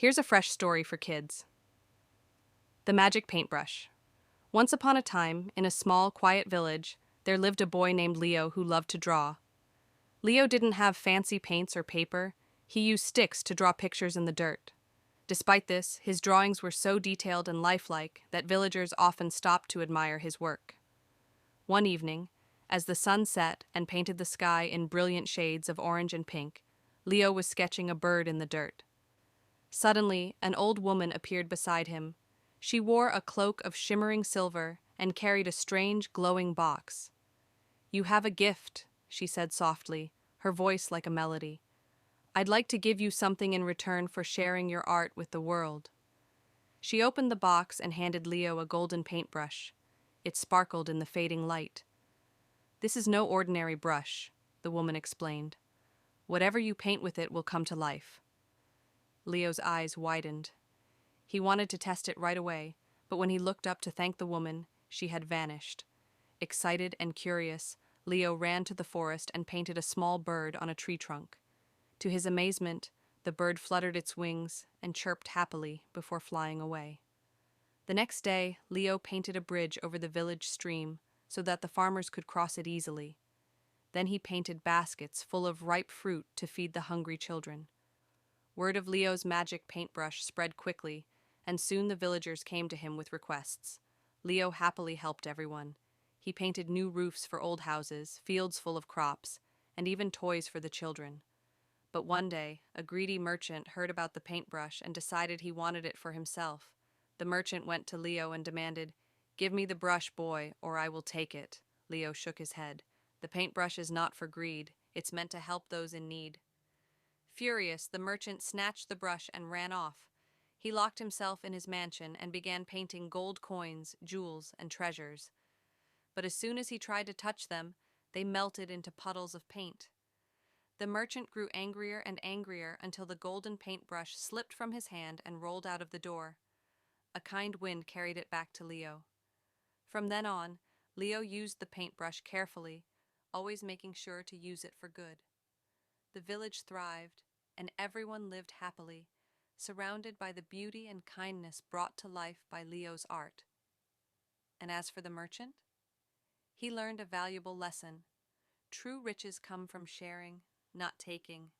Here's a fresh story for kids. The Magic Paintbrush. Once upon a time, in a small, quiet village, there lived a boy named Leo who loved to draw. Leo didn't have fancy paints or paper. He used sticks to draw pictures in the dirt. Despite this, his drawings were so detailed and lifelike that villagers often stopped to admire his work. One evening, as the sun set and painted the sky in brilliant shades of orange and pink, Leo was sketching a bird in the dirt. Suddenly, an old woman appeared beside him. She wore a cloak of shimmering silver and carried a strange, glowing box. "You have a gift," she said softly, her voice like a melody. "I'd like to give you something in return for sharing your art with the world." She opened the box and handed Leo a golden paintbrush. It sparkled in the fading light. "This is no ordinary brush," the woman explained. "Whatever you paint with it will come to life." Leo's eyes widened. He wanted to test it right away, but when he looked up to thank the woman, she had vanished. Excited and curious, Leo ran to the forest and painted a small bird on a tree trunk. To his amazement, the bird fluttered its wings and chirped happily before flying away. The next day, Leo painted a bridge over the village stream so that the farmers could cross it easily. Then he painted baskets full of ripe fruit to feed the hungry children. Word of Leo's magic paintbrush spread quickly, and soon the villagers came to him with requests. Leo happily helped everyone. He painted new roofs for old houses, fields full of crops, and even toys for the children. But one day, a greedy merchant heard about the paintbrush and decided he wanted it for himself. The merchant went to Leo and demanded, "Give me the brush, boy, or I will take it." Leo shook his head. "The paintbrush is not for greed. It's meant to help those in need." Furious, the merchant snatched the brush and ran off. He locked himself in his mansion and began painting gold coins, jewels, and treasures. But as soon as he tried to touch them, they melted into puddles of paint. The merchant grew angrier and angrier until the golden paintbrush slipped from his hand and rolled out of the door. A kind wind carried it back to Leo. From then on, Leo used the paintbrush carefully, always making sure to use it for good. The village thrived, and everyone lived happily, surrounded by the beauty and kindness brought to life by Leo's art. And as for the merchant, he learned a valuable lesson. True riches come from sharing, not taking.